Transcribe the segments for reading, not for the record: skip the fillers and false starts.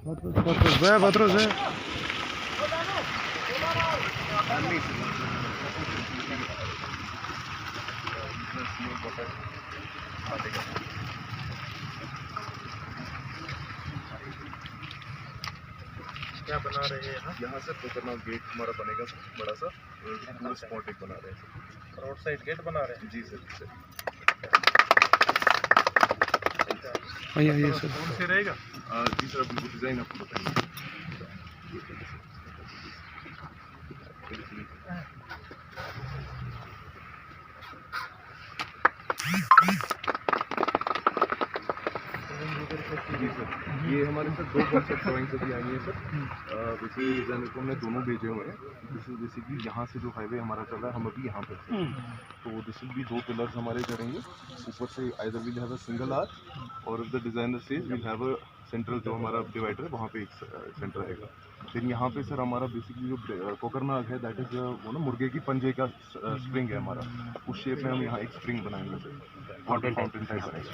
Otros, क्या बना रहे हैं यहाँ सर कोकरनाग गेट हमारा बनेगा सर, बड़ा सा टूरिस्ट स्पॉट एक बना रहे हैं सर। रोड साइड गेट बना रहे हैं जी सर जी सर। आइए सर। कौन से रहेगा जी सर, अभी डिज़ाइन आपको बताएंगे। जी सर, ये हमारे सर 2 कॉन्सेप्ट ड्राइंग्स अभी आई हैं सर। बेसिकली डिजाइनर को हमने दोनों भेजे हुए हैं। दिस इज बेसिकली यहाँ से जो हाईवे हमारा चल रहा है, हम अभी यहाँ पे हैं। तो दिस विल बी 2 पिलर्स हमारे चढ़ेंगे ऊपर से। Either will have a single arch और the designer says will have a central, जो हमारा डिवाइडर है वहाँ पे एक सेंटर रहेगा। फिर यहाँ पे सर हमारा बेसिकली जो कोकरनाग है, दैट इज वो ना मुर्गे की पंजे का स्प्रिंग है हमारा, उस शेप में हम यहाँ एक स्प्रिंग बनाएंगे सर, वाटर फाउंटेन टाइप बनेगा।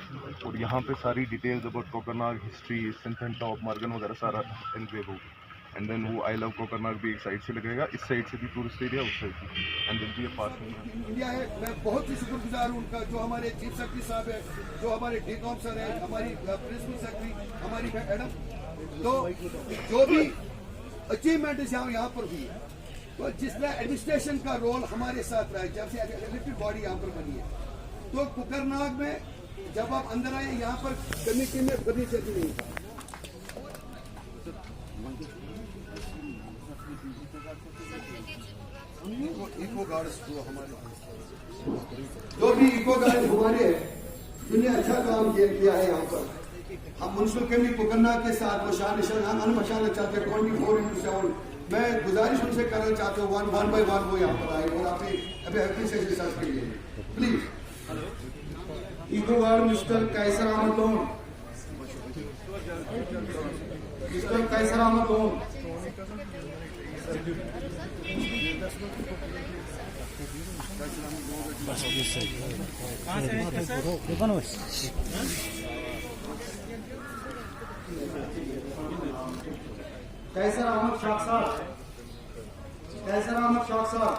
और यहाँ पे सारी details about Kokernag history, Sinthan top, Morgan वगैरह सारा एनग्रेव होगा। एंड देन वो आई लव कोकरनाग भी एक साइड से लगेगा, इस साइड से भी टूरिस्ट एरिया, उस साइड से, एंड देन भी पार्किंग इंडिया है। मैं बहुत ही शुक्रगुजार हूँ उनका, जो हमारे चीफ सेक्रेटरी साहब है, जो हमारे डीकॉम सर है, हमारी प्रिंसिपल सेक्रेटरी, हमारी मैडम, तो जो भी अचीवमेंट यहाँ पर हुई है, तो जिस तरह एडमिनिस्ट्रेशन का रोल हमारे साथ रहा है, जब से इलेक्टेड बॉडी यहाँ पर बनी है, तो कोकरनाग में जब आप अंदर आए, यहाँ पर कमेटी में फर्नीचर भी नहीं था। इको गार्ड्स जो भी इको गार्ड हमारे जिन्हें अच्छा काम किया है यहाँ पर, हम म्युनिसिपल कमेटी कोकरनाग के साथ मशाल चाहते हैं 24/7। मैं गुजारिश उनसे करना चाहता हूँ 1 by 1 वो यहाँ पर आए और अभी से रिसर्च के लिए please. Eco guard mister Kaiser Ahmad Lone, mister Kaiser Ahmad Lone. Kaiser Ahmad Shakh साहब, कैसर अहमद शाख साहब,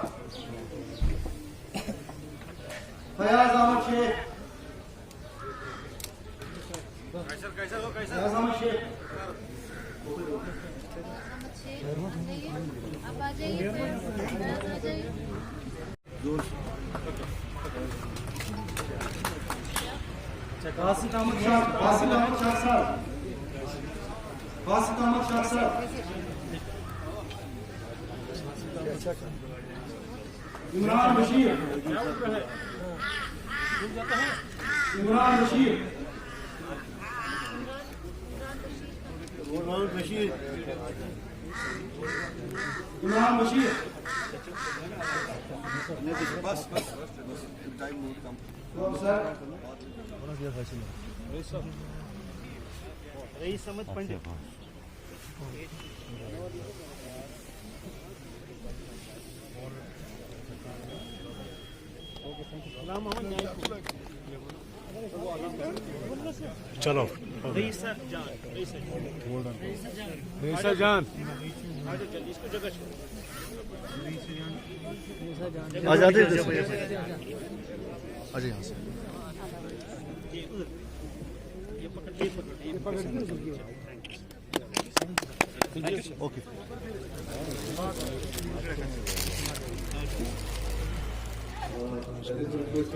फयाज अहमद शेख, फयाज अहमद शेख, आप आ जाइए, आ जाइए। बासित अहमद शाह, बासित अहमद शाह साहब, बासित अहमद शाह साहब, इमरान बशीर, इमरान बशीर, इमरान बशीर, इमरान बशीर। बस टाइम नहीं कम सर। रईस अहमद पंडित, चलो जान आ जाते अजय यहाँ से ओके।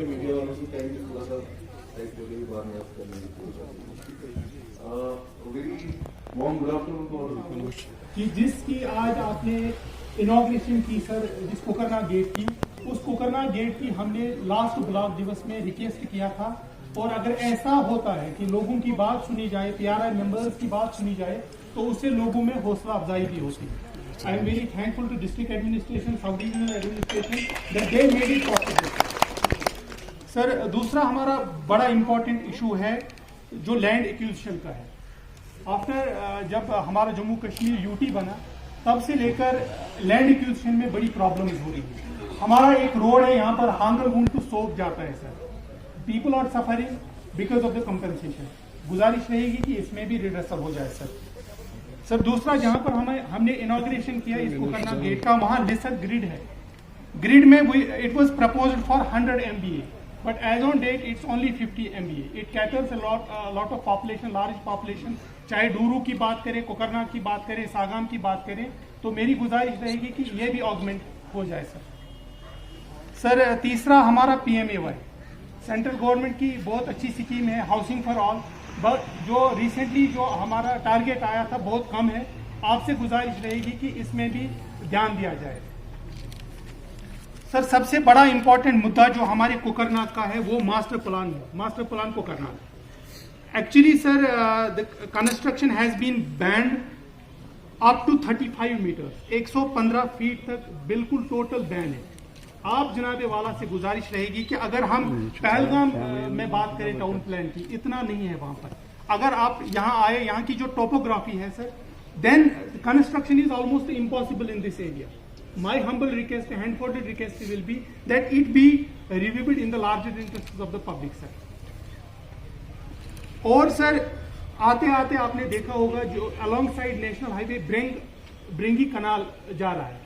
मीडिया वालों की टाइम थोड़ा सा बार में आप करने कि जिसकी आज आपने इनॉग्रेशन की सर, जिस कोकरनाग गेट की, उस कोकरनाग गेट की हमने लास्ट ब्लॉक दिवस में रिक्वेस्ट किया था। और अगर ऐसा होता है कि लोगों की बात सुनी जाए, PRI मेंबर्स की बात सुनी जाए, तो उससे लोगों में हौसला अफजाई भी होती है। I am very thankful to district administration, sub divisional administration that they made it possible. Sir, दूसरा हमारा बड़ा इंपॉर्टेंट इशू है जो लैंड एक्विजिशन का है। आफ्टर जब हमारा जम्मू कश्मीर UT बना, तब से लेकर लैंड एक्विजिशन में बड़ी प्रॉब्लम्स हो रही है। हमारा एक रोड है यहाँ पर हांगलगुंड टू सोप जाता है sir. People are suffering because of the compensation. गुजारिश रहेगी कि इसमें भी रिडर्सल हो जाए सर। सर दूसरा जहां पर हमने इनॉग्रेशन किया इस कोकरना गेट का, वहां लिसर ग्रिड है। ग्रिड में it was proposed for 100 MVA, but as on date it's only 50 MVA. It caters a lot of population, large population. चाहे डूरू की बात करें, कोकरना की बात करें, सागाम की बात करें, तो मेरी गुजारिश रहेगी कि ये भी ऑगमेंट हो जाए सर। तीसरा हमारा PMAY सेंट्रल गवर्नमेंट की बहुत अच्छी स्कीम है, हाउसिंग फॉर ऑल, बट जो रिसेंटली जो हमारा टारगेट आया था बहुत कम है। आपसे गुजारिश रहेगी कि इसमें भी ध्यान दिया जाए सर। सबसे बड़ा इंपॉर्टेंट मुद्दा जो हमारे कोकरनाग का है वो master plan Kokernag. Actually sir the construction has been banned up to 35 metres, 115 feet तक बिल्कुल टोटल बैन है। आप जनाबे वाला से गुजारिश रहेगी कि अगर हम पहलगाम में बात करें टाउन प्लान की, इतना नहीं है वहां पर। अगर आप यहाँ आए, यहाँ की जो टोपोग्राफी है sir, then construction is almost impossible in this area. My humble request, hand-folded request will be that it be reviewed in the larger interests of the public, sir. और सर आते आते आपने देखा होगा जो अलॉन्ग साइड नेशनल हाईवे ब्रेंगी कनाल जा रहा है।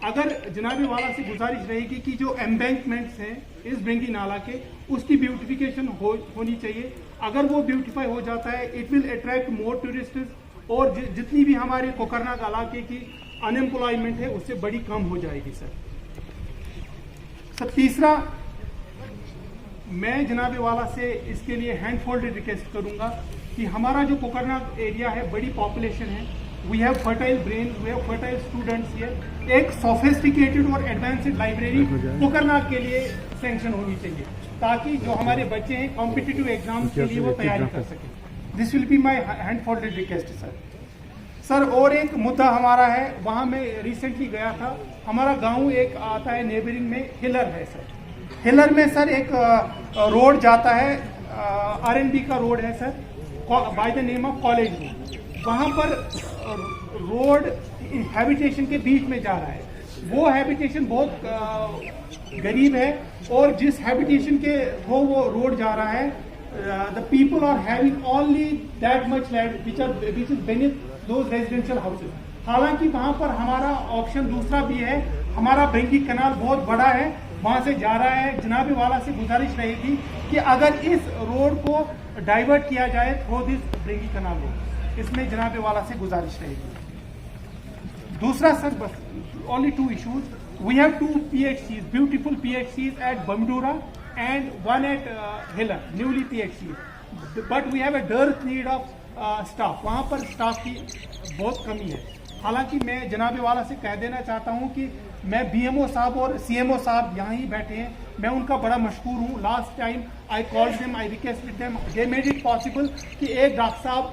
अगर जनाबे वाला से गुजारिश रहेगी कि जो एम्बैंकमेंट्स हैं इस ब्रेंगी नाला के, उसकी ब्यूटिफिकेशन होनी चाहिए। अगर वो ब्यूटिफाई हो जाता है, it will attract more tourists और जितनी भी हमारे कोकरनाग इलाके की अनएम्प्लॉयमेंट है उससे बड़ी कम हो जाएगी सर। तीसरा मैं जनाबे वाला से इसके लिए हैंड फोल्डेड रिक्वेस्ट करूंगा कि हमारा जो कोकरनाग एरिया है, बड़ी पॉपुलेशन है, we have fertile brain, we have fertile students here. एक सोफिस्टिकेटेड और एडवांस्ड लाइब्रेरी कोकरनाग के लिए सैंक्शन होनी चाहिए ताकि जो हमारे बच्चे हैं कॉम्पिटिटिव एग्जाम के लिए वो तैयारी कर सकें। This will be my hand folded request sir. और एक मुद्दा हमारा है, वहाँ मैं रिसेंटली गया था, हमारा गांव एक आता है नेबरिंग में, हिलर है सर। हिलर में सर एक रोड जाता है, R&D का रोड है sir, by the name of college road. वहाँ पर रोड हैबिटेशन के बीच में जा रहा है। वो हैबिटेशन बहुत गरीब है और जिस हैबिटेशन के थ्रू वो रोड जा रहा है, the people are having only that much land which is beneath those residential houses. हालांकि वहां पर हमारा ऑप्शन दूसरा भी है, हमारा ब्रेंगी कनाल बहुत बड़ा है, वहां से जा रहा है। जनाबे वाला से गुजारिश रहेगी कि अगर इस रोड को डाइवर्ट किया जाए थ्रू दिस ब्रेंगी कनाल रोड, इसमें जनाबे वाला से गुजारिश रहेगी। दूसरा सर बस only 2 issues. We have 2 PHCs, beautiful PHCs at Bamdura and one at Hiller, newly PHCs. But we have a dearth need of staff, वहाँ पर स्टाफ की बहुत कमी है। हालांकि मैं जनाबे वाला से कह देना चाहता हूँ कि मैं BMO साहब और CMO साहब यहाँ ही बैठे हैं, मैं उनका बड़ा मशकूर हूँ। Last time I called them, I requested them, they made it possible कि एक डॉक्टर साहब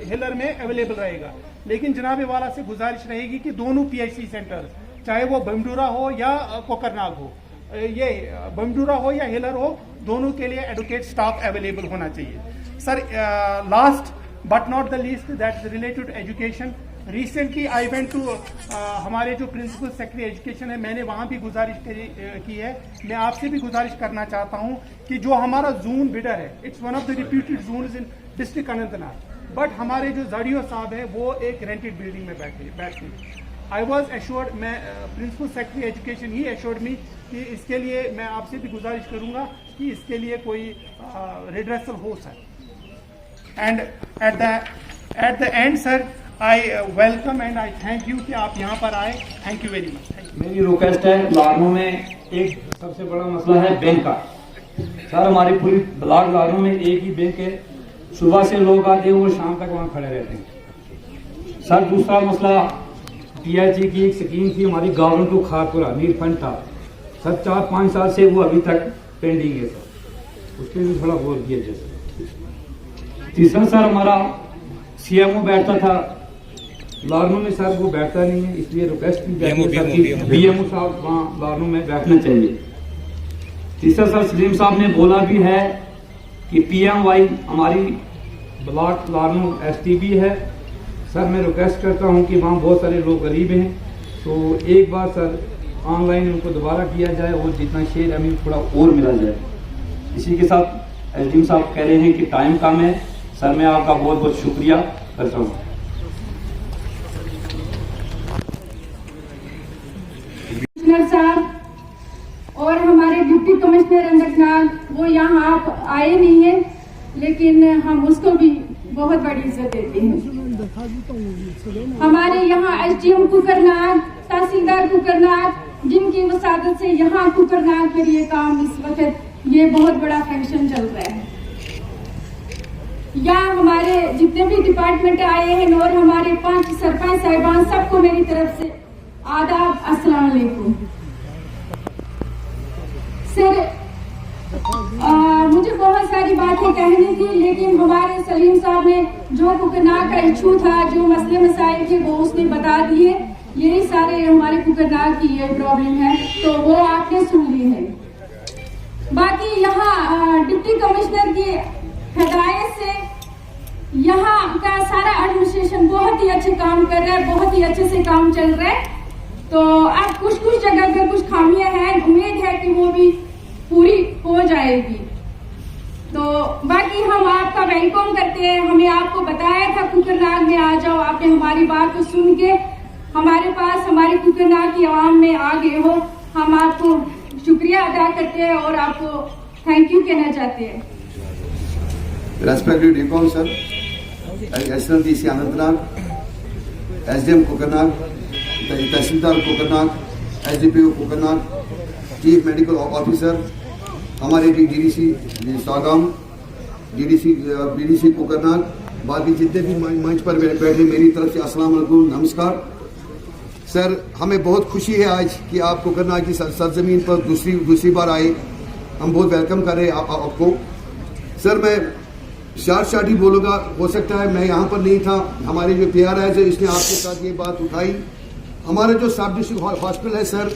हिलर में अवेलेबल रहेगा। लेकिन जनाबे वाला से गुजारिश रहेगी कि दोनों PHC सेंटर, चाहे वो बमडूरा हो या कोकरनाग हो, ये बमडूरा हो या हिलर हो, दोनों के लिए एडुकेट स्टाफ अवेलेबल होना चाहिए sir. Last but not the least, that is related to education. Recently I went to हमारे जो प्रिंसिपल सेक्रेटरी एजुकेशन है, मैंने वहाँ भी गुजारिश की है। मैं आपसे भी गुजारिश करना चाहता हूँ कि जो हमारा जून बिडर है, it's one of the reputed zones in district Anantnag, but हमारे जो जडियो साहब है वो एक रेंटेड बिल्डिंग में बैठते हैं। आई वॉज एश्योर्ड, मैं प्रिंसिपल सेक्रेटरी एजुकेशन ही एश्योर्ड मी कि इसके लिए मैं आपसे भी गुजारिश करूंगा कि इसके लिए कोई रिड्रेसल हो sir. And at the end sir I welcome and I thank you कि आप यहाँ पर आए। Thank you very much. मेरी रिक्वेस्ट है, लारनू में एक सबसे बड़ा मसला है बैंक का। सर हमारी पूरी ब्लॉक लारनू में एक ही बैंक है, सुबह से लोग आते हैं वो शाम तक वहाँ खड़े रहते हैं सर। दूसरा मसला, PIG की एक स्कीम थी हमारी, गवर्नमेंट टू खारपुरा नीर फंड था सर, 4-5 साल से वो अभी तक पेंडिंग है सर, उसके लिए थोड़ा गौर किया जाए। तीसरा सर हमारा CMO बैठता था लारनू में सर, वो बैठता नहीं है, इसलिए रिक्वेस्ट की जाती है सर कि BMO साहब वहाँ लारनू में बैठना चाहिए। तीसरा सर सलीम साहब ने बोला भी है कि PMY हमारी ब्लॉक लारनू STB है सर। मैं रिक्वेस्ट करता हूं कि वहाँ बहुत सारे लोग गरीब हैं, तो एक बार सर ऑनलाइन उनको दोबारा किया जाए और जितना शेयर हमें थोड़ा और मिला जाए। इसी के साथ SDM साहब कह रहे हैं कि टाइम कम है सर, मैं आपका बहुत बहुत शुक्रिया करता हूँ। कमिश्नर साहब और हमारे डिप्टी कमिश्नर अनंतनाग, वो यहाँ आप आए नहीं है, लेकिन हम उसको भी बहुत बड़ी इज्जत देते हैं। हमारे यहाँ SDM कुकरनाग, तहसीलदार कुकरनाग, जिनकी वसादत से यहाँ कुकरनाग पर ये काम इस वक्त ये बहुत बड़ा फंक्शन चल रहा है। यहाँ हमारे जितने भी डिपार्टमेंट आए हैं और हमारे 5 सरपंच साहिबान, सबको मेरी तरफ से आदाब, अस्सलाम वालेकुम। सर, मुझे बहुत सारी बातें कहनी थी, लेकिन हमारे सलीम साहब ने जो कुकरनाग का इशू था, जो मसले मसाइल थे, वो उसने बता दिए। यही सारे हमारे कुकरनाग की ये प्रॉब्लम है, तो वो आपने सुन ली है। बाकी यहाँ डिप्टी कमिश्नर की हिदायत से यहाँ का सारा एडमिनिस्ट्रेशन बहुत ही अच्छे काम कर रहा है, बहुत ही अच्छे से काम चल रहा है। तो अब कुछ जगह पे कुछ खामियां हैं, उम्मीद है कि वो भी पूरी हो जाएगी। तो बाकी हम आपका वेलकम करते हैं। हमें आपको बताया था कुकरनाग में आ जाओ, आपने हमारी बात को सुन के हमारे पास, हमारे कुकरनाग की आवाम में आ गए हो। हम आपको शुक्रिया अदा करते हैं और आपको थैंक यू कहना चाहते हैं। Respected DCOM sir, Additional DC Anantnag, SDM Kukarnag, तहसीलदार Kukarnag, SDPO Kukarnag, chief medical officer, हमारे DDC सागाम, BDC कुकरनाग, बाकी जितने भी मंच पर बैठे, मेरी तरफ से अस्सलाम वालेकुम, नमस्कार। सर, हमें बहुत खुशी है आज कि आप कुकरनाग की सरजमीन पर दूसरी बार आए। हम बहुत वेलकम कर रहे हैं आपको। सर, मैं शार्ट ही बोलूँगा, हो सकता है मैं यहाँ पर नहीं था, हमारे जो PR है इसने आपके साथ ये बात उठाई। हमारा जो सब डिस्ट्रिक्ट हॉस्पिटल है सर,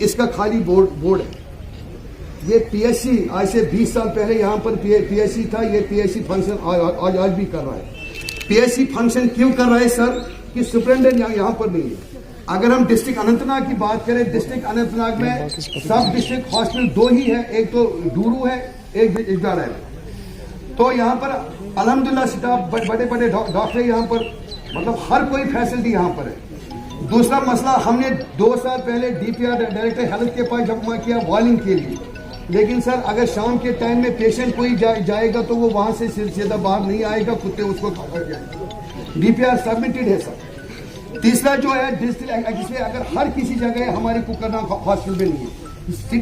इसका खाली बोर्ड है। ये PSC आज से 20 साल पहले यहाँ पर PSC था, ये PSC फंक्शन आज भी कर रहा है। PSC फंक्शन क्यों कर रहा है सर? कि सुपरिटेंडेंट यहाँ पर नहीं है। अगर हम डिस्ट्रिक्ट अनंतनाग की बात करें, डिस्ट्रिक्ट अनंतनाग में सब डिस्ट्रिक्ट हॉस्पिटल 2 ही है, एक तो डूरू है, एक इजगाड़ा है। तो यहाँ पर अल्हम्दुलिल्लाह स्टाफ बड़े डॉक्टर यहाँ पर, मतलब हर कोई फैसिलिटी यहाँ पर है। दूसरा मसला, हमने 2 साल पहले DPR डायरेक्टर हेल्थ के पास जमा किया वॉलिंग के लिए, लेकिन सर अगर शाम के टाइम में पेशेंट कोई जाएगा तो वो वहाँ से सीधा बाहर नहीं आएगा, कुत्ते उसको खा जाएंगे। DPR सबमिटेड है सर। तीसरा जो है डिस्ट्रिक्ट, जिसमें अगर हर किसी जगह हमारे कुकरनाग हॉस्पिटल में नहीं है,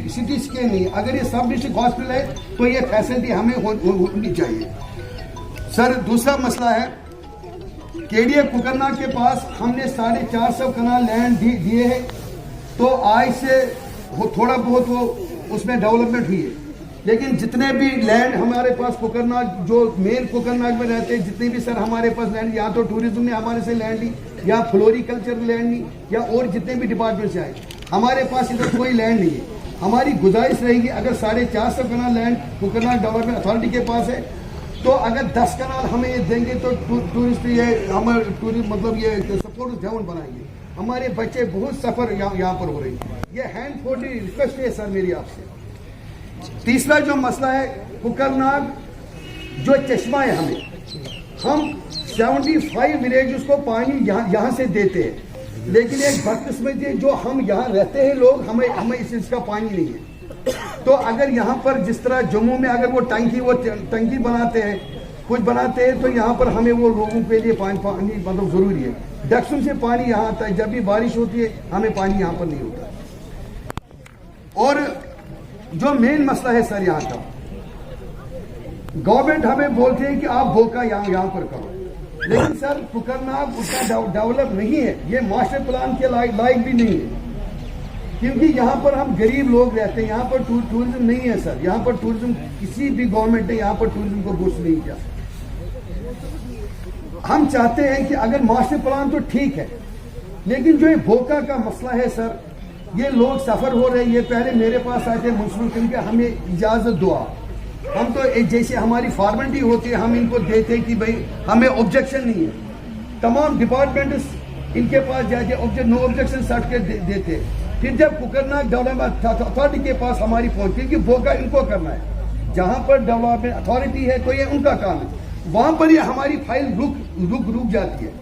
सिटी स्कैन नहीं है, अगर ये सब डिस्ट्रिक्ट हॉस्पिटल है तो ये फैसिलिटी हमें होनी चाहिए। सर, दूसरा मसला है, KDA कुकरनाग के पास हमने 450 कनाल लैंड दिए हैं, तो आज से थोड़ा बहुत वो उसमें डेवलपमेंट हुई है, लेकिन जितने भी लैंड हमारे पास कुकरनाग, जो मेन कुकरनाग में रहते हैं, जितने भी सर हमारे पास लैंड, या तो टूरिज्म ने हमारे से लैंड ली, या फ्लोरिकल्चर लैंड ली, या और जितने भी डिपार्टमेंट से आए, हमारे पास इधर कोई लैंड नहीं है। हमारी गुजारिश रहेगी, अगर 450 कनाल लैंड कुकरनाग डेवलपमेंट अथॉरिटी के पास है, तो अगर 10 कनाल हमें ये देंगे तो टूरिस्ट ये हमारे टूरिस्ट मतलब ये सपोर्ट जोन बनाएंगे। हमारे बच्चे बहुत सफर यहाँ पर हो रहे हैं। ये हैंड फोल्ड रिक्वेस्ट है सर मेरी आपसे। तीसरा जो मसला है, कुकरनाग जो चश्मा है, हम 75 विलेजेस को पानी यहाँ से देते हैं, लेकिन एक बदकिस्मती है, जो हम यहाँ रहते हैं लोग, हमें इसका पानी नहीं है। तो अगर यहाँ पर जिस तरह जम्मू में अगर वो टंकी बनाते हैं, कुछ बनाते हैं, तो यहाँ पर हमें वो लोगों के लिए पानी मतलब जरूरी है। डक्सुम से पानी यहाँ आता है, जब भी बारिश होती है हमें पानी यहाँ पर नहीं होता। और जो मेन मसला है सर यहाँ का, गवर्नमेंट हमें बोलते हैं कि आप बोका यहाँ पर करो, लेकिन सर कुकरनाग उतना डेवलप नहीं है, ये मास्टर प्लान के लायक भी नहीं है, क्योंकि यहाँ पर हम गरीब लोग रहते हैं। यहाँ पर टूरिज्म नहीं है सर, यहाँ पर टूरिज्म किसी भी गवर्नमेंट ने यहाँ पर टूरिज्म को बूस्ट नहीं किया। हम चाहते हैं कि अगर मास्टर प्लान तो ठीक है, लेकिन जो ये भोका का मसला है सर, ये लोग सफर हो रहे हैं। ये पहले मेरे पास आए थे मुंसिपल के, हमें इजाजत दो आप, हम तो जैसे हमारी फॉर्मेलिटी होती है हम इनको देते हैं कि भाई हमें ऑब्जेक्शन नहीं है। तमाम डिपार्टमेंट इनके पास जाके नो ऑब्जेक्शन सर्टिफिकेट देते। फिर जब कुकरनाग डेवलपमेंट अथॉरिटी के पास हमारी पहुंच, क्योंकि बोका इनको करना है, जहां पर डेवलपमेंट अथॉरिटी है तो ये उनका काम है, वहां पर ये हमारी फाइल रुक जाती है।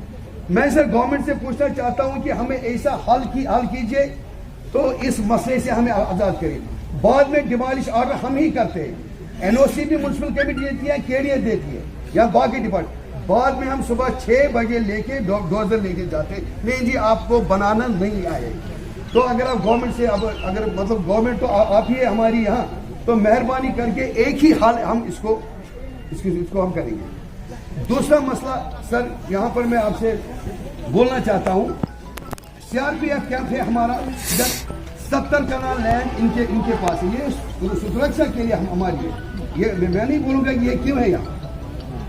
मैं सर गवर्नमेंट से पूछना चाहता हूं कि हमें ऐसा हल कीजिए तो इस मसले से हमें आजाद करें। बाद में डिमोलिश ऑर्डर हम ही करते हैं, एनओसी भी म्युनिसिपल कमेटी देती है, केडीए देती है या बाकी डिपार्टमेंट। बाद में हम सुबह 6 बजे लेके डोजर लेके जाते, नहीं जी आपको बनाना नहीं आए। तो अगर आप गवर्नमेंट से अब अगर मतलब गवर्नमेंट तो आप ही है हमारी यहाँ, तो मेहरबानी करके एक ही हाल हम इसको हम करेंगे। दूसरा मसला सर यहाँ पर मैं आपसे बोलना चाहता हूँ, सीआरपीएफ कैंप है हमारा, 70 कनाल लैंड इनके पास है, ये सुरक्षा के लिए हमारी है। ये मैं नहीं बोलूंगा कि ये क्यों है यहाँ।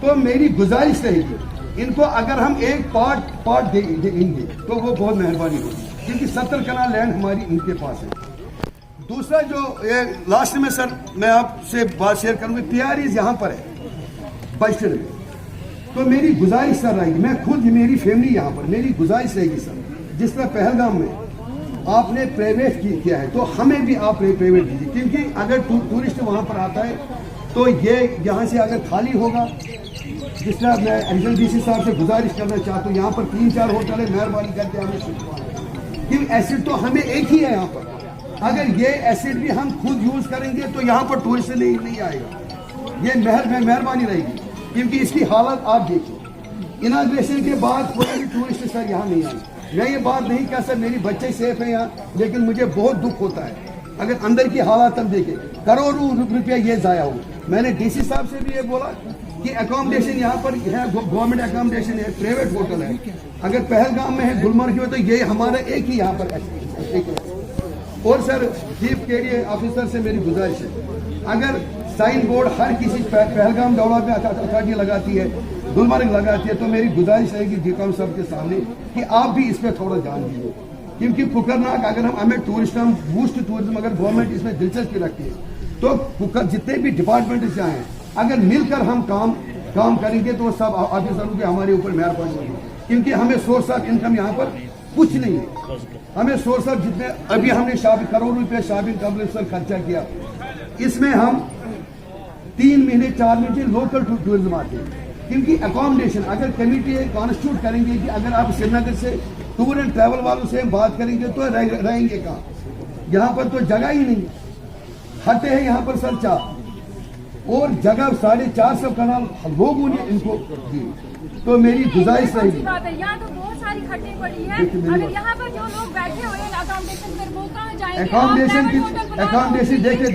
तो मेरी गुजारिश रहेगी इनको अगर हम एक पार्ट देंगे तो वो बहुत मेहरबानी होगी, क्योंकि 70 कनाल लैंड हमारी इनके पास है। दूसरा जो लास्ट में सर मैं आपसे बात शेयर करूंगी, पीआरईज यहाँ पर है बस्टर में, तो मेरी गुजारिश सर रहेगी, मैं खुद मेरी फैमिली यहाँ पर, मेरी गुजारिश रहेगी सर, जिस तरह पहलगाम में आपने प्राइवेट किया है तो हमें भी आप प्राइवेट दीजिए, क्योंकि अगर टूरिस्ट वहाँ पर आता है तो ये यहाँ से अगर खाली होगा, जिस तरह मैं एडिशनल डीसी साहब से गुजारिश करना चाहता हूँ, यहाँ पर 3-4 होटल है, मेहरबानी करके हमें शिफ्ट, क्योंकि एसिड तो हमें एक ही है यहाँ पर। अगर ये एसिड भी हम खुद यूज करेंगे तो यहाँ पर टूरिस्ट नहीं आएगा, ये मेहरबानी रहेगी, क्योंकि इसकी हालत आप देखिए। इनाग्रेशन के बाद कोई भी टूरिस्ट सर यहाँ नहीं आए। मैं ये बात नहीं कह सकता मेरी बच्चे सेफ है यहाँ, लेकिन मुझे बहुत दुख होता है अगर अंदर की हालात हम देखें, करोड़ों रुपया ये जाया हो। मैंने डीसी साहब से भी ये बोला कि अकोमोडेशन यहाँ पर है, गवर्नमेंट अकोमोडेशन है, प्राइवेट होटल है, अगर पहलगाम में है, गुलमर्ग में, तो ये हमारा एक ही यहाँ पर एक। और सर चीफ केडीए ऑफिसर से मेरी गुजारिश है, अगर साइन बोर्ड हर किसी पहलगाम डेवलपमेंट अथॉरिटी लगाती है, गुलमर्ग लगाती है, तो मेरी गुजारिश रहेगी डीकॉम साहब के सामने कि आप भी इस पर थोड़ा ध्यान दीजिए, क्योंकि कुकरनाग अगर हमें टूरिस्ट बूस्ट टूरिज्म अगर गवर्नमेंट इसमें दिलचस्पी रखती है तो जितने भी डिपार्टमेंट से आए अगर मिलकर हम काम करेंगे तो सब ऑफिसरों के हमारे ऊपर मेहरबानी होगी, क्योंकि हमें सोर्स ऑफ इनकम यहाँ पर कुछ नहीं है। हमें सोर्स ऑफ जितने अभी हमने करोड़ रुपए शॉपिंग कॉम्प्लेक्स पर खर्चा किया, इसमें हम 3 महीने 4 महीने लोकल टूरिज्म आते हैं, क्योंकि अकोमोडेशन अगर कमेटी कॉन्स्टिट्यूट करेंगे कि अगर आप श्रीनगर से टूर एंड ट्रैवल वालों से बात करेंगे तो रहेंगे कहाँ, यहाँ पर तो जगह ही नहीं, हटे हैं यहाँ पर सर 4 और जगह 450 कनाल लोगों ने इनको दी। तो मेरी गुजारिश रहेगी, यहाँ तो बहुत सारी खड्डे पड़ी है, अगर यहाँ पर जो लोग बैठे हुए हैं अकोमोडेशन पर वो कहाँ जाएंगे? अकोमोडेशन देखिए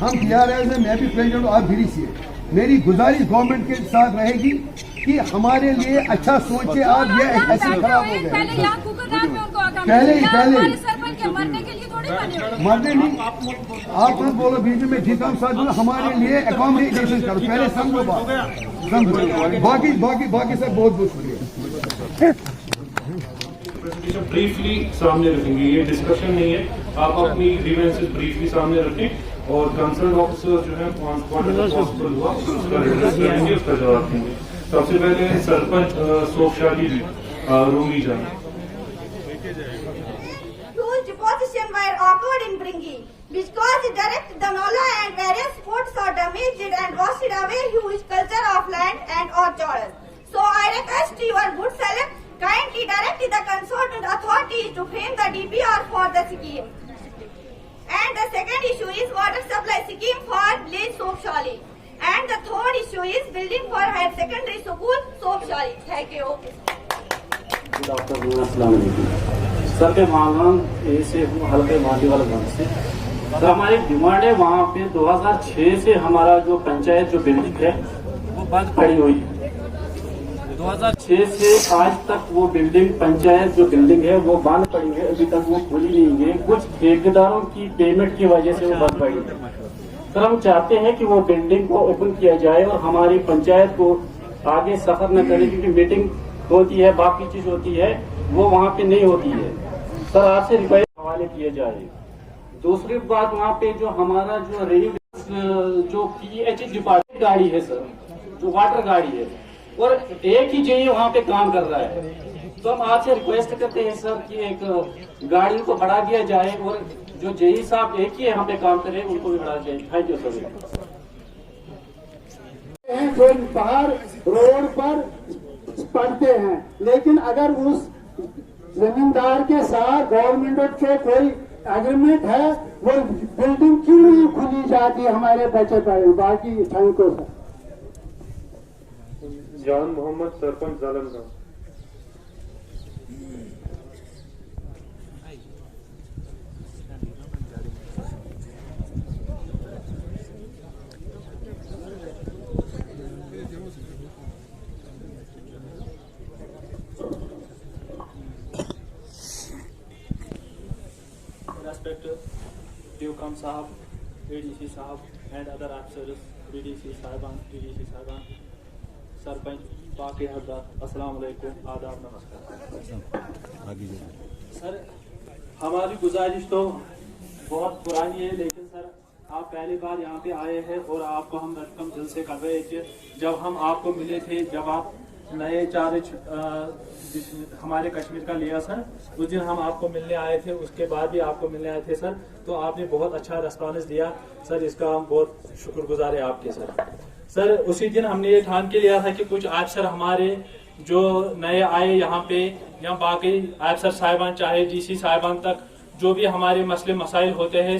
हम TRS में, मैं भी प्रेसिडेंट हूँ, आप भी है, मेरी गुजारिश गवर्नमेंट के साथ रहेगी कि हमारे लिए अच्छा सोचे। आप ये ऐसे खराब हो गए पहले मरने नहीं, आप मत बोलो बीच में, ठीक है साथ बोलो हमारे लिए अकोमोडेशन करो, पहले समझो बात, बाकी सब बहुत शुक्रिया। ब्रीफली सामने रखेंगे, ये डिस्कशन नहीं है, आप अपनी ग्रीवेंसेस ब्रीफली सामने रखें और कंसर्न ऑफिसर जो है पॉसिबल हुआ उसका एड्रेस करेंगे, उसका जवाब देंगे। सबसे पहले सरपंच सोफशाली जी रूंगी जान। Deposition were occurred in Bringi, which caused direct the Nola and various foods are damaged and washed away huge culture of land and orchards. So I request your good self kindly direct the concerned authorities to frame the DPR for the scheme. And the second issue is water supply scheme for village Soapshali. And the third issue is building for higher secondary school Soapshali. Thank you. Good afternoon, अस्सलाम वालेकुम। Sir के मांगान ए से हल्के माटी वाले गांव से sir हमारी डिमांड है, वहाँ पे 2006 से हमारा जो पंचायत जो बिल्डिंग है वो बंद पड़ी हुई है। 2006 से आज तक वो बिल्डिंग पंचायत जो बिल्डिंग है वो बंद पड़ी है, अभी तक वो खुली नहीं है। कुछ ठेकेदारों की पेमेंट की वजह से वो बंद पड़ी है। सर हम चाहते हैं कि वो बिल्डिंग को ओपन किया जाए और हमारी पंचायत को आगे सफर न करे, क्योंकि मीटिंग होती है, बाकी चीज होती है, वो वहाँ पे नहीं होती है। सर आपसे रिक्वेस्ट हवाले किए जाए। दूसरी बात, वहाँ पे जो हमारा जो रेवेन्यू जो PH डिपार्टमेंट गाड़ी है सर, जो वाटर गाड़ी है, और एक ही जेई वहाँ पे काम कर रहा है, तो हम आपसे रिक्वेस्ट करते हैं सर कि एक गाड़ी को बढ़ा दिया जाए और जो जेई साहब एक ही यहाँ पे काम करे उनको भी बढ़ा जाए। Thank you sir. जो बाहर रोड पर पड़ते हैं, लेकिन अगर उस जमींदार के साथ गवर्नमेंट के कोई एग्रीमेंट है वो बिल्डिंग क्यों नहीं खुली जाती हमारे बच्चे पर। बाकी थैंक यू सर। जान Mohammad, sarpanch Jalandhar. Ducom Sahab, ADC Sahab, and other officers, BDC Sahiban, TDC Sahiban, Sarpanch, Baqi Hazrat, Assalamu alaikum, आदाब, नमस्कार। सर, हमारी गुजारिश तो बहुत पुरानी है, लेकिन सर आप पहली बार यहाँ पे आए हैं और आपको हम वेलकम दिल से कर रहे थे। जब हम आपको मिले थे, जब आप नए चार्ज हमारे कश्मीर का लिया सर, उस दिन हम आपको मिलने आए थे, उसके बाद भी आपको मिलने आए थे सर, तो आपने बहुत अच्छा रेस्पॉन्स दिया सर, इसका हम बहुत शुक्रगुजार है आपके सर। सर उसी दिन हमने ये ठान के लिया था कि कुछ अफसर हमारे जो नए आए यहाँ पे, या बाकी अफसर साहिबान चाहे डीसी साहिबान तक, जो भी हमारे मसले मसाइल होते हैं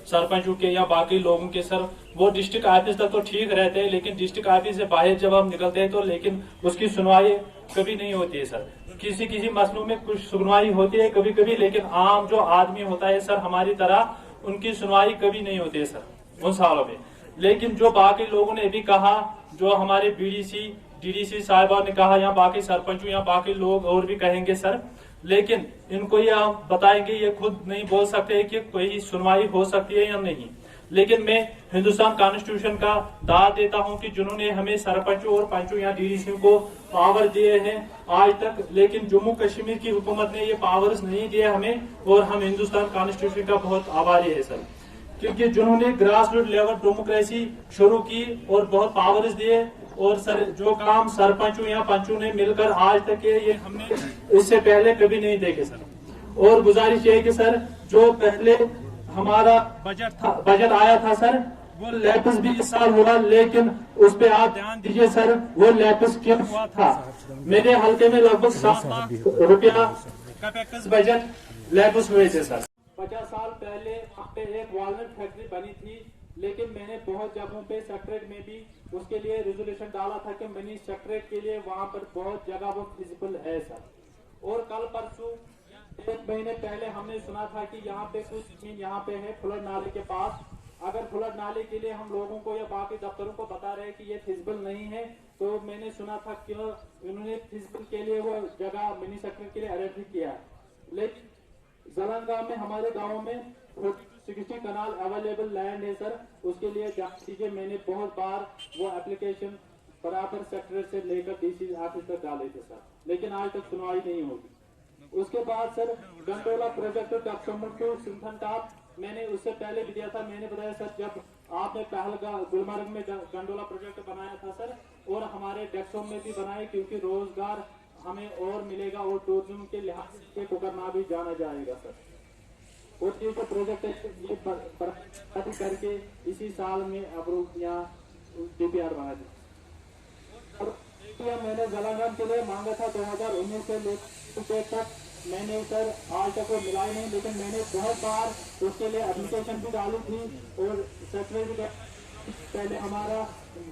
सरपंचों के या बाकी लोगों के सर, वो डिस्ट्रिक्ट ऑफिस तक तो ठीक रहते हैं, लेकिन डिस्ट्रिक्ट ऑफिस से बाहर जब हम निकलते हैं तो लेकिन उसकी सुनवाई कभी नहीं होती है सर। किसी मसलों में कुछ सुनवाई होती है कभी कभी, लेकिन आम जो आदमी होता है सर हमारी तरह, उनकी सुनवाई कभी नहीं होती है सर उन सालों में। लेकिन जो बाकी लोगों ने भी कहा, जो हमारे बीडीसी डीडीसी साहिबा ने कहा, या बाकी सरपंचों या बाकी लोग और भी कहेंगे सर, लेकिन इनको ये आप बताएंगे, ये खुद नहीं बोल सकते कि कोई सुनवाई हो सकती है या नहीं। लेकिन मैं हिंदुस्तान कॉन्स्टिट्यूशन का दाद देता हूं कि जिन्होंने हमें सरपंचों और पंचों या डीडीसी को पावर दिए हैं आज तक, लेकिन जम्मू कश्मीर की हुकूमत ने ये पावर्स नहीं दिए हमें, और हम हिंदुस्तान कॉन्स्टिट्यूशन का बहुत आभारी है सर, क्योंकि जिन्होंने ग्रास रूट लेवल डेमोक्रेसी शुरू की और बहुत पावर्स दिए, और सर जो काम सरपंचों या पंचों ने मिलकर आज तक ये हमने इससे पहले कभी नहीं देखे सर। और गुजारिश ये है कि सर जो पहले हमारा बजट आया था सर, वो लैपिस भी इस साल हुआ, लेकिन उस पे आप ध्यान दीजिए सर, वो लैपिस क्यों हुआ था। मेरे हल्के में लगभग 7 लाख रुपया का पैकेज बजट लैपिस हुए थे सर। 50 साल पहले यहाँ पे एक वॉलनट फैक्ट्री बनी थी, लेकिन मैंने बहुत जगहों पे सेक्रेट में भी उसके लिए रेजोल्यूशन डाला था कि मिनी सेक्रेट के लिए वहाँ पर बहुत जगह वो फिजिबल है सर। और कल परसों 1 महीने पहले हमने सुना था कि यहाँ पे कुछ जमीन यहाँ पे है फ्लड नाले के पास। अगर फ्लड नाले के लिए हम लोगों को या बाकी दफ्तरों को बता रहे हैं कि ये फिजिबल नहीं है, तो मैंने सुना था कि उन्होंने फिजिबल के लिए वो जगह मिनी सेक्रेट के लिए अरेंज किया है। लेकिन जलंगा में हमारे गाँव में 60 कनाल अवेलेबल लैंड है सर, उसके लिए कीजिए। मैंने बहुत बार वो एप्लीकेशन बराबर सेक्टर से लेकर डीसी ऑफिस तक डाले थे सर, लेकिन आज तक सुनवाई नहीं होगी। उसके बाद sir gondola project Sinthan top मैंने उससे पहले भी दिया था। मैंने बताया सर, जब आपने पहलगाम गुलमर्ग में गंडोला प्रोजेक्ट बनाया था सर, और हमारे डेक्सोम में भी बनाए, क्योंकि रोजगार हमें और मिलेगा और टूरिज्म के लिहाज से कोकरनाग भी जाना जाएगा सर। और ये जो प्रोजेक्ट है ये करके इसी साल में अप्रूव या डीपीआर बना दी। मैंने जलांगन के लिए मांगा था 2019 से लेकर तक, मैंने सर आज तक वो मिला ही नहीं, लेकिन मैंने बहुत बार उसके लिए एप्लीकेशन भी डाली थी। और सेक्रेटरी पहले हमारा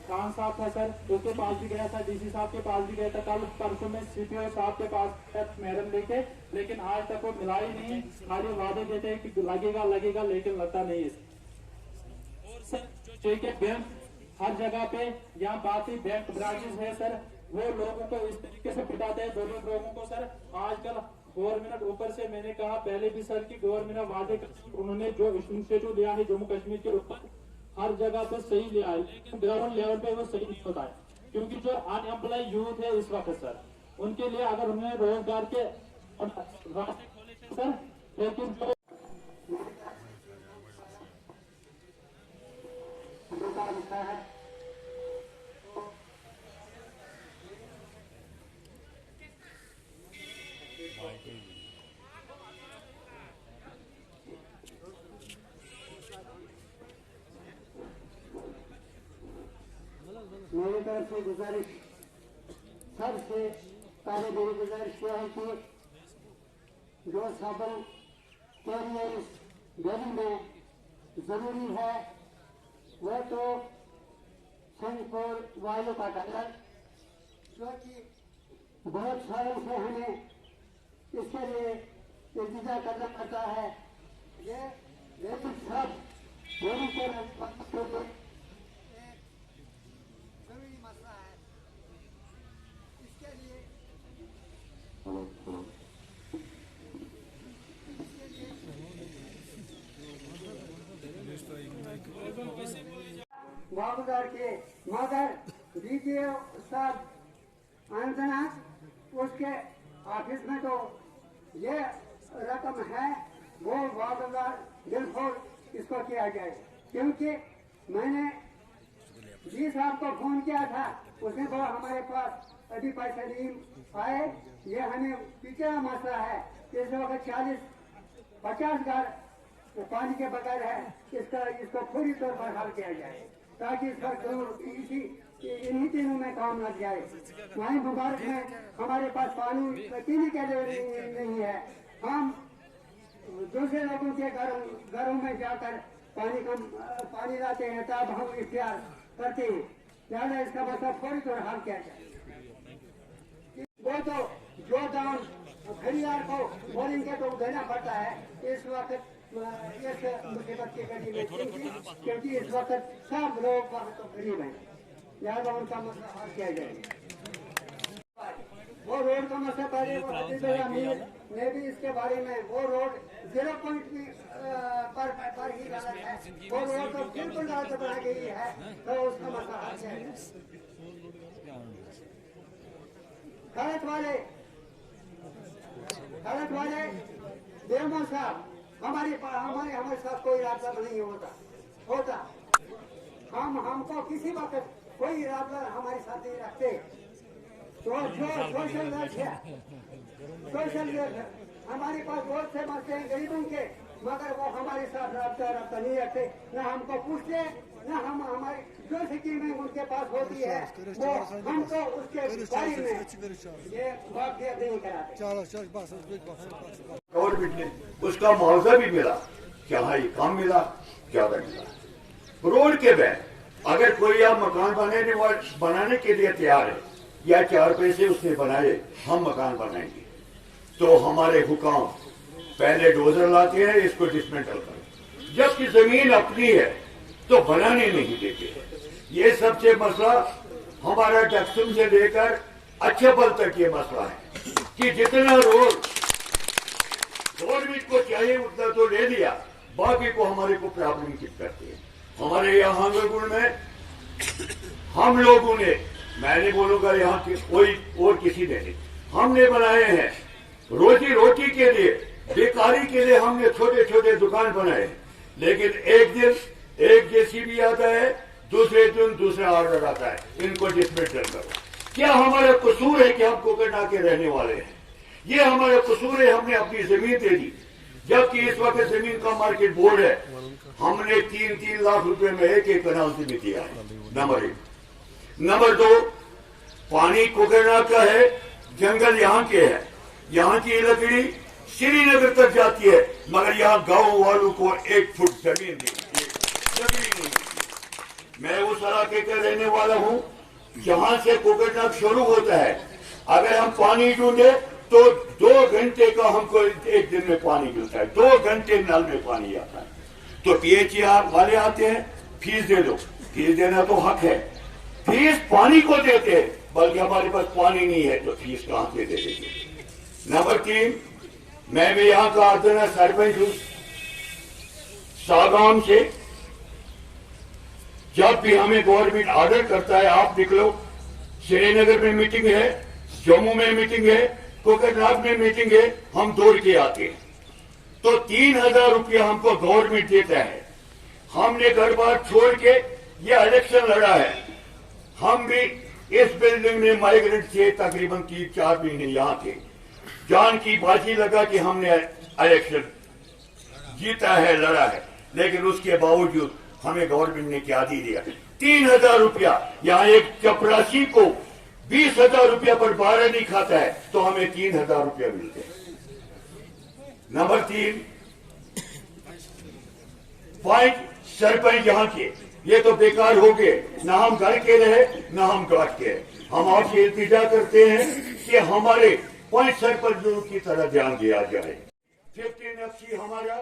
खान साहब था सर, उसके पास भी गया था, डीसी साहब के पास भी गया था, कल परसों में सीपीओ साहब के पास मैडम लेके, लेकिन आज तक वो मिला ही नहीं। खाली वादे देते हैं कि लगेगा, लेकिन लगता नहीं है। और सर जो बैंक हर जगह पे यहाँ बाकी बैंक ब्रांचेस है सर, वो लोगों को इस तरीके से पिटाते हैं, दोनों लोगों को सर। आजकल गवर्नमेंट ऊपर से, मैंने कहा पहले भी सर की गवर्नमेंट वादे, उन्होंने जो इनिशिएटिव लिया है जम्मू कश्मीर के ऊपर हर जगह पे सही लिया है, लेकिन ग्राउंड लेवल पे वो सही नहीं होता है, क्योंकि जो अनएम्प्लॉय यूथ है इस वक्त सर, उनके लिए अगर उन्होंने रोजगार के रास्ते खोले थे सर, लेकिन जो मेरी तरफ से गुजारिश, सबसे पहले मेरी गुजारिश यह है कि जो साबन के लिए गली में जरूरी है, वह तो संगपुर वालों का कलर, जो कि बहुत सालों से हमें इसके लिए इंतजार करना पड़ता है। ये सब दोनों को जरूरी मसला है। इसके लिए वागुदार के मगर डीजीओ साहब अनंतनाग उसके ऑफिस में तो ये रकम है, वो वागुदार बिल्कुल इसको किया जाए, क्योंकि मैंने जी साहब को फोन किया था, उसने बोला हमारे पास अभी पैसे नहीं आए, ये हमें पीछे मसला है, इस वक्त 40-50 घर पानी के बगैर है, इसको पूरी तौर पर हल किया जाए ताकि इस पर इन्हीं दिनों में काम लग जाए। वहीं मुबारक में हमारे पास पानी पीने के लिए नहीं है, हम दूसरे लोगों के घरों में जाकर पानी लाते हैं, तब हम इख्तियार करते हैं, ज्यादा इसका मतलब फौरी तौर हल किया जाए। वो तो जो दाम खरीदार को बोलेंगे तो देना पड़ता है इस वक्त इस मुसीबत की घड़ी में, क्योंकि इस वक्त सब लोग तो गरीब हैं, लिहाजा उनका मसला हल किया जाए। वो रोड का मसला पहले वो हदीदुल्लाह मीर में भी इसके बारे में, वो रोड 0 पॉइंट की पर ही गलत है, वो रोड तो बिल्कुल गलत बनाई गई है, तो उसका मसला हल किया जाए। खलत वाले देवमन साहब हमारे साथ कोई राबता नहीं होता, हमको किसी वक्त कोई राबता हमारे साथ नहीं रखते, तो जो सोशल वर्क हमारे पास बहुत से मसले हैं गरीबों के, मगर वो हमारे साथ राबता नहीं रखते, न हमको पूछते, न हम हमारी जो स्कीमें उनके पास होती है वो हमको उसके बारे में ये वाक़िया नहीं कराते। गवर्नमेंट ने उसका मुआवजा भी मिला, क्या ये काम मिला, क्या मिला। रोड के बैग अगर कोई आप मकान बनाने के लिए तैयार है या 4 पैसे उसने बनाए, हम मकान बनाएंगे, तो हमारे हुकाम पहले डोजर लाते हैं, इसको डिसमेंटल करें, जबकि जमीन अपनी है तो बनाने नहीं देते। ये सबसे मसला हमारा डक्सुम से लेकर अच्छेबल तक ये मसला है कि जितना रोड गवर्नमेंट को चाहिए उतना तो ले लिया, बाकी को हमारे को प्रॉब्लम किट करते हैं। हमारे यहाँ हांगरगुड़ में हम लोगों ने, मैं नहीं बोलूंगा यहाँ की कोई और किसी ने नहीं, हमने बनाए हैं रोजी रोटी के लिए, बेकारी के लिए हमने छोटे छोटे दुकान बनाए, लेकिन एक दिन एक जेसीबी आता है, दूसरे दिन दूसरा ऑर्डर आता है, इनको डिसमेंटल करो। क्या हमारा कसूर है कि हम कोकरना के रहने वाले हैं? ये हमारा कसूर है, हमने अपनी जमीन दे दी, जबकि इस वक्त जमीन का मार्केट बोर्ड है, हमने 3-3 लाख रुपए में एक कनाल जमीन दिया है। नंबर 1। नंबर 2, पानी कोकरना का है, जंगल यहाँ के है, यहाँ की लकड़ी श्रीनगर तक जाती है, मगर यहाँ गांव वालों को 1 फुट जमीन दी नहीं। मैं उस इलाके का रहने वाला हूँ जहाँ से कोकरनाग शुरू होता है, अगर हम पानी ढूंढे तो 2 घंटे का हमको एक दिन में पानी मिलता है, 2 घंटे नल में पानी आता है। तो PHR वाले आते हैं, फीस दे दो, फीस देना तो हक है, फीस पानी को देते हैं, बल्कि हमारे पास पानी नहीं है तो फीस कहाँ से दे देंगे। नंबर 3, मैं भी यहाँ का अर्दना सरपंच हूँ सागाम से। जब भी हमें गवर्नमेंट ऑर्डर करता है आप निकलो, श्रीनगर में मीटिंग है, जम्मू में मीटिंग है, कोकरनाग में मीटिंग है, हम दौड़ के आते हैं, तो 3000 रुपया हमको गवर्नमेंट देता है। हमने घर बार छोड़ के ये इलेक्शन लड़ा है, हम भी इस बिल्डिंग में माइग्रेंट से तकरीबन 3-4 महीने यहाँ थे, जान की बाजी लगा कि हमने इलेक्शन जीता है, लड़ा है, लेकिन उसके बावजूद हमें गवर्नमेंट ने क्या दी दिया, 3000 रुपया। यहाँ एक चपरासी को 20,000 रुपया पर 12 नहीं खाता है तो हमें 3000 रुपया मिलते हैं। नंबर 3, 5 सरपंच यहाँ के, ये तो बेकार हो गए, ना हम घर के रहे ना हम घाट के। हम आपसे इल्तिजा करते हैं कि हमारे 5 सरपंचों की तरह ध्यान दिया जाए। 15 FC हमारा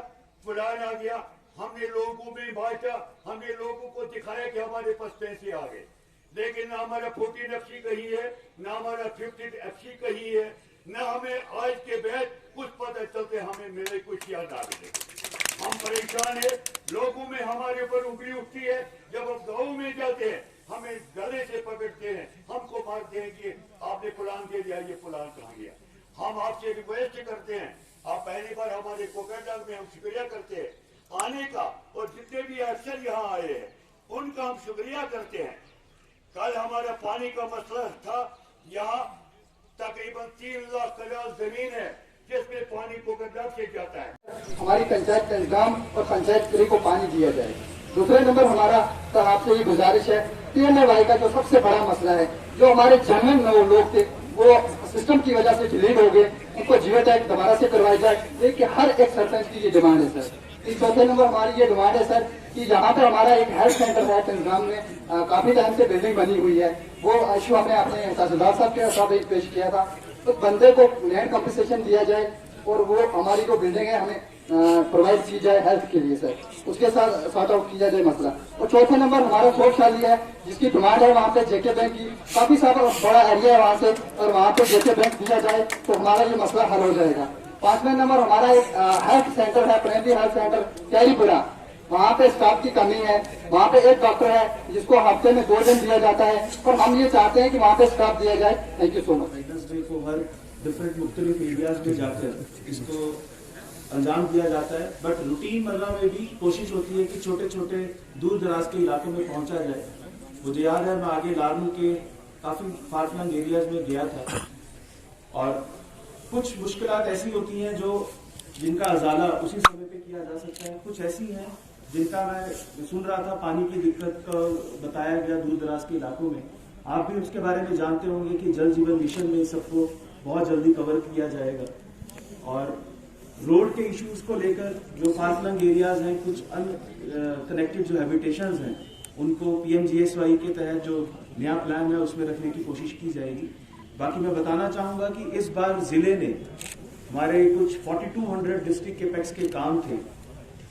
प्लान आ गया, हमने लोगों में बांटा, हमने लोगों को दिखाया कि हमारे पास पैसे आ गए, लेकिन ना हमारा 14 FC कहीं है, ना हमारा 15 FC कहीं है, ना हमें आज के बाद कुछ पता चलते हमें मिले कुछ या ना मिले। हम परेशान है, लोगों में हमारे ऊपर उंगली उठती है। जब हम गाँव में जाते हैं हमें गले से पकड़ते हैं, हमको मारते हैं कि आपने प्लान दे दिया, ये प्लान कहाँ गया। हम आपसे रिक्वेस्ट करते हैं, आप पहली बार हमारे कोकरनाग में हम शुक्रिया करते हैं आने का, और जितने भी अफसर यहाँ आए हैं उनका हम शुक्रिया करते हैं। कल हमारा पानी का मसला था, यहाँ तकरीबन 3 लाख कनाल जमीन है जिसमें पानी कोकरनाग से जाता है। हमारी पंचायत का इंतजाम और पंचायत को पानी दिया जाए। दूसरे नंबर हमारा तो आपसे ये गुजारिश है, PMAY का जो सबसे बड़ा मसला है, जो हमारे जेन्युइन लोग थे वो सिस्टम की वजह से डिलीट हो गए, उनको जियो टैग दोबारा से करवाया जाए। देखिए हर एक सरपंच की ये डिमांड है सर। चौथे नंबर हमारी ये डिमांड है सर कि यहाँ पे हमारा एक हेल्थ सेंटर है पंजाब में, काफी टाइम से बिल्डिंग बनी हुई है, वो इशू हमने अपने तहसीलदार साहब के साथ एक पेश किया था। तो बंदे को लैंड कॉम्पनसेशन दिया जाए और वो हमारी जो बिल्डिंग है हमें प्रोवाइड की जाए हेल्थ के लिए सर, उसके साथ सॉर्ट आउट किया जाए मसला। और चौथे नंबर हमारा शोरशाली है जिसकी डिमांड है वहाँ पे JK बैंक की, काफी सारा बड़ा एरिया है वहाँ से, और वहाँ पे JK बैंक दिया जाए तो हमारा ये मसला हल हो जाएगा। 5वें नंबर हमारा एक हेल्थ सेंटर है, प्राइमरी हेल्थ सेंटर कैरीपुरा, वहाँ पे स्टाफ की कमी है, वहाँ पे एक डॉक्टर है जिसको हफ्ते में 2 दिन दिया जाता है, और हम ये चाहते हैं कि वहाँ पे स्टाफ दिया जाए। Thank you so much. को हर डिफरेंट मुख्तलिफ एरियाज में जाकर इसको अंजाम दिया जाता है, बट रूटीन मर्रा में भी कोशिश होती है कि छोटे छोटे दूर दराज के इलाकों में पहुंचा जाए। मुझे याद है मैं आगे लारनू के काफ़ी फारफलंग एरियाज में गया था, और कुछ मुश्किलात ऐसी होती हैं जो जिनका अजाला उसी समय पे किया जा सकता है, कुछ ऐसी हैं जिनका मैं सुन रहा था पानी की दिक्कत का बताया गया दूर दराज के इलाकों में। आप भी उसके बारे में जानते होंगे कि जल जीवन मिशन में सबको बहुत जल्दी कवर किया जाएगा, और रोड के इश्यूज को लेकर जो फारफलंग एरियाज हैं, कुछ अनकनेक्टेड जो हैबिटेशंस हैं, उनको PMGSY के तहत जो नया प्लान है उसमें रखने की कोशिश की जाएगी। बाकी मैं बताना चाहूँगा कि इस बार जिले ने हमारे कुछ 4200 डिस्ट्रिक्ट एपेक्स के काम थे,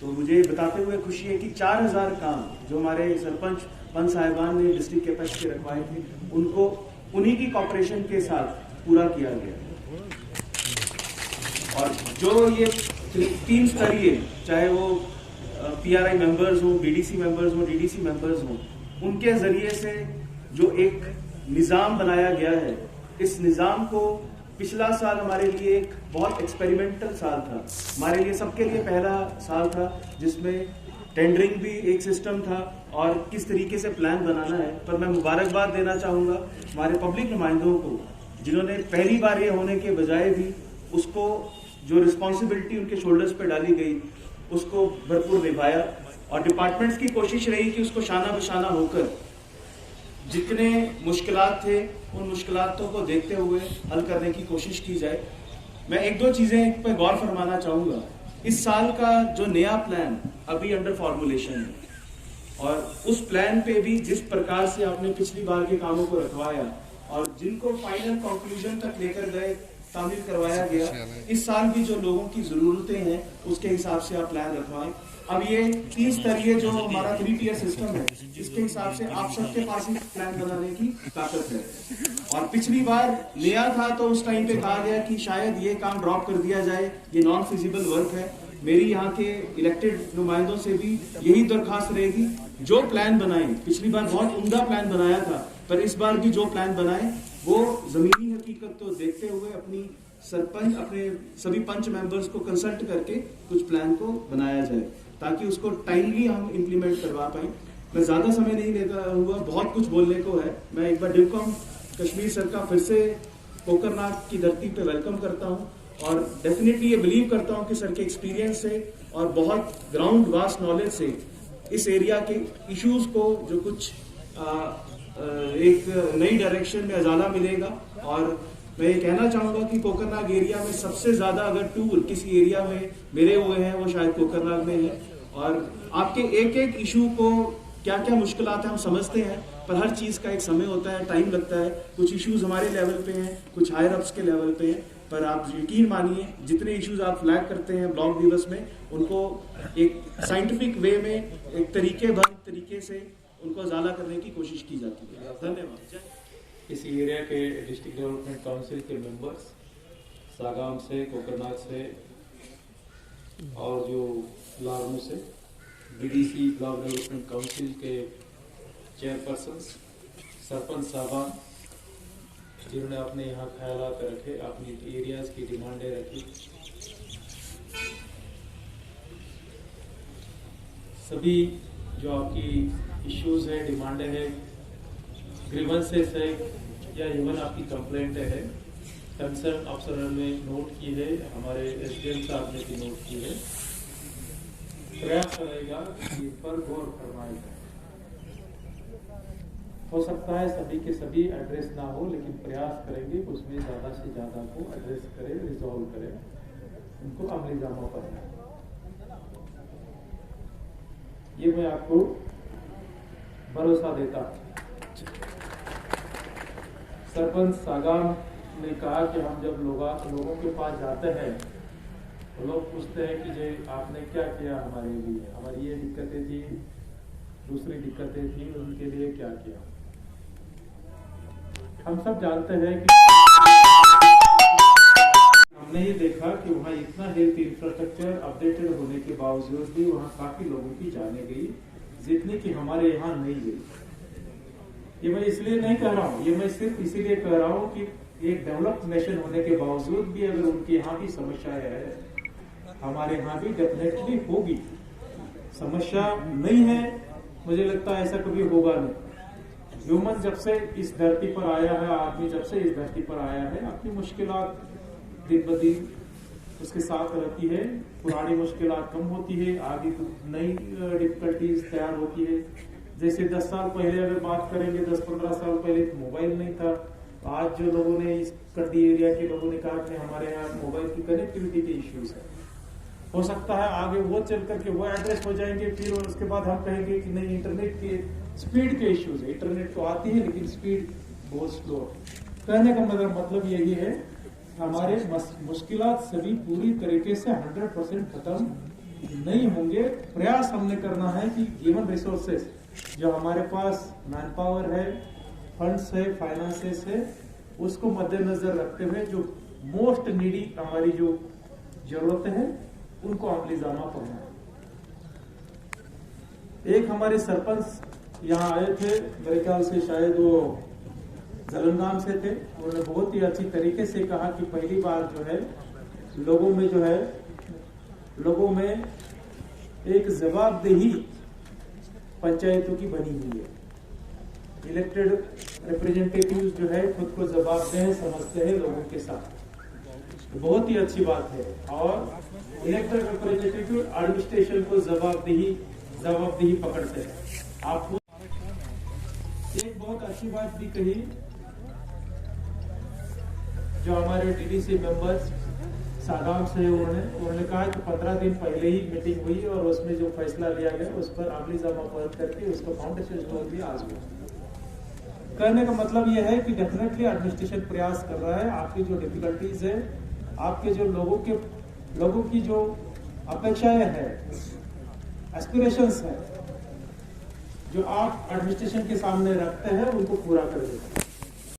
तो मुझे बताते हुए खुशी है कि 4000 काम जो हमारे सरपंच पंच साहिबान ने डिस्ट्रिक्ट एपेक्स के रखवाए थे उनको उन्हीं की कॉपरेशन के साथ पूरा किया गया। और जो ये 3 स्तरीय, चाहे वो PRI मेंबर्स हो, BDC मेंबर्स हो, DDC मेंबर्स हो, उनके जरिए से जो एक निज़ाम बनाया गया है, इस निज़ाम को पिछला साल हमारे लिए एक बहुत एक्सपेरिमेंटल साल था, हमारे लिए सबके लिए पहला साल था जिसमें टेंडरिंग भी एक सिस्टम था और किस तरीके से प्लान बनाना है। पर मैं मुबारकबाद देना चाहूँगा हमारे पब्लिक नुमाइंदों को जिन्होंने पहली बार ये होने के बजाय भी उसको जो रिस्पॉन्सिबिलिटी उनके शोल्डर्स पे डाली गई उसको भरपूर निभाया, और डिपार्टमेंट्स की कोशिश रही कि उसको शाना बशाना होकर जितने मुश्किलात थे उन मुश्किलातों को देखते हुए हल करने की कोशिश की जाए। मैं 1-2 चीज़ें पर गौर फरमाना चाहूँगा। इस साल का जो नया प्लान अभी अंडर फॉर्मुलेशन है, और उस प्लान पे भी जिस प्रकार से आपने पिछली बार के कामों को रखवाया और जिनको फाइनल कंक्लूजन तक लेकर गए, शामिल करवाया गया, इस साल भी जो लोगों की जरूरतें हैं उसके हिसाब से आप प्लान रखवाएं। अब ये 3 स्तरीय जो हमारा 3 सिस्टम है, इसके हिसाब से आप सबके पास ही प्लान बनाने की ताकत है। और पिछली बार नया था तो उस टाइम पे कहा गया कि शायद ये काम ड्रॉप कर दिया जाए, ये नॉन फिजिबल वर्क है। मेरी यहाँ के इलेक्टेड नुमाइंदों से भी यही दरखास्त रहेगी, जो प्लान बनाए, पिछली बार बहुत उम्दा प्लान बनाया था, पर इस बार भी जो प्लान बनाए वो जमीनी हकीकत को देखते हुए अपनी सरपंच, अपने सभी पंच मेंबर्स को कंसल्ट करके कुछ प्लान को बनाया जाए ताकि उसको टाइमली हम इम्प्लीमेंट करवा पाए। मैं ज़्यादा समय नहीं लेता हुआ, बहुत कुछ बोलने को है। मैं एक बार डिवकॉम कश्मीर सर का फिर से कोकरनाग की धरती पे वेलकम करता हूँ, और डेफिनेटली ये बिलीव करता हूँ कि सर के एक्सपीरियंस से और बहुत ग्राउंड वास्ट नॉलेज से इस एरिया के इश्यूज को जो कुछ एक नई डायरेक्शन में अजाला मिलेगा। और मैं ये कहना चाहूँगा कि कोकरनाग एरिया में सबसे ज़्यादा अगर टूर किसी एरिया में मिले हुए हैं वो शायद कोकरनाग में है, और आपके एक एक इशू को क्या क्या मुश्किलात है हम समझते हैं, पर हर चीज़ का एक समय होता है, टाइम लगता है। कुछ इश्यूज हमारे लेवल पे हैं, कुछ हायर अप्स के लेवल पे हैं, पर आप यकीन मानिए जितने इश्यूज आप फ्लैग करते हैं ब्लॉक दिवस में, उनको एक साइंटिफिक वे में, एक तरीके से उनको उजाला करने की कोशिश की जाती है। धन्यवाद। इस एरिया के डिस्ट्रिक्ट डेवलपमेंट काउंसिल के मेंबर्स सागाम से, कोकरनाग से और जो लारमू से, बीडीसी ब्लॉक डेवलपमेंट काउंसिल के चेयरपर्सन्स, सरपंच साहबान जिन्होंने अपने यहाँ ख्यालात रखे, अपनी एरियाज की डिमांडें रखी, सभी जो आपकी इश्यूज है, डिमांडें हैं, ग्रीवेंसेस है या इवन आपकी कंप्लेंट है, कंसर्न अफसर ने नोट की है, हमारे एसडीएम साहब ने भी नोट की है। प्रयास करेगा कि इस पर गौर फरमाएगा। हो सकता है सभी के सभी एड्रेस ना हो, लेकिन प्रयास करेंगे कि उसमें ज़्यादा से ज़्यादा को एड्रेस करें, रिजॉल्व करें, उनको अमली जामा पर है। ये मैं आपको भरोसा देता हूँ। सरपंच सागाम ने कहा कि हम जब लोगों के पास जाते हैं तो लोग पूछते हैं कि जे आपने क्या किया हमारे लिए, हमारी ये दिक्कतें थी, दूसरी दिक्कतें थी, उनके लिए क्या किया। हम सब जानते हैं कि हमने ये देखा कि वहाँ इतना हेल्थ इंफ्रास्ट्रक्चर अपडेटेड होने के बावजूद भी वहाँ काफी लोगों की जाने गई, जितनी कि हमारे यहाँ नहीं गई। ये मैं इसलिए नहीं कह रहा हूँ, ये मैं सिर्फ इसीलिए कह रहा हूँ कि एक डेवलप्ड नेशन होने के बावजूद भी अगर उनके यहाँ भी समस्याएं है, हमारे यहाँ भी डेफिनेटली होगी। समस्या नहीं है, मुझे लगता है ऐसा कभी होगा नहीं। ह्यूमन जब से इस धरती पर आया है, आदमी जब से इस धरती पर आया है, अपनी मुश्किलात दिन ब दिन उसके साथ रहती है। पुरानी मुश्किलात कम होती है, आगे नई डिफिकल्टीज तैयार होती है। जैसे 10 साल पहले अगर बात करेंगे, 10-15 साल पहले तो मोबाइल नहीं था। आज जो लोगों ने इस कड्डी एरिया के लोगों ने कहा कि हमारे यहाँ मोबाइल की कनेक्टिविटी के इश्यूज है, हो सकता है आगे वो चल करके वो एड्रेस हो जाएंगे, फिर उसके बाद हम कहेंगे कि नहीं इंटरनेट के स्पीड के इश्यूज है। इंटरनेट तो आती है लेकिन स्पीड बहुत स्लो है। कहने का मतलब यही है, हमारे मुश्किलात सभी पूरी तरीके से 100% खत्म नहीं होंगे। प्रयास हमने करना है कि ह्यूमन रिसोर्सेस जो हमारे पास मैन पावर है, फंड्स है, फाइनेंसेस है, उसको मद्देनजर रखते हुए जो मोस्ट नीडी हमारी जो जरूरतें हैं उनको अमली जामा करना है। एक हमारे सरपंच यहाँ आए थे, मेरे ख्याल से शायद वो जलनगाम से थे। उन्होंने बहुत ही अच्छी तरीके से कहा कि पहली बार जो है लोगों में एक जवाबदेही पंचायतों की बनी हुई है। इलेक्टेड रिप्रेजेंटेटिव जो है खुद को जवाबदेह समझते हैं लोगों के साथ, बहुत ही अच्छी बात है। और इलेक्टेड रिप्रेजेंटेटिव एडमिनिस्ट्रेशन को जवाबदेही पकड़ते हैं। आपको एक बहुत अच्छी बात भी कही, जो हमारे डीडीसी मेंबर्स सागाम से उन्होंने कहा कि 15 दिन पहले ही मीटिंग हुई और उसमें जो फैसला लिया गया उस पर अमली जामा करके उसका फाउंडेशन स्टोन भी आज हुआ। कहने का मतलब यह है कि डेफिनेटली एडमिनिस्ट्रेशन प्रयास कर रहा है। आपकी जो डिफिकल्टीज है, आपके जो लोगों की जो अपेक्षाएं है, एस्पिरेशंस है, जो आप एडमिनिस्ट्रेशन के सामने रखते हैं, उनको पूरा कर देते हैं।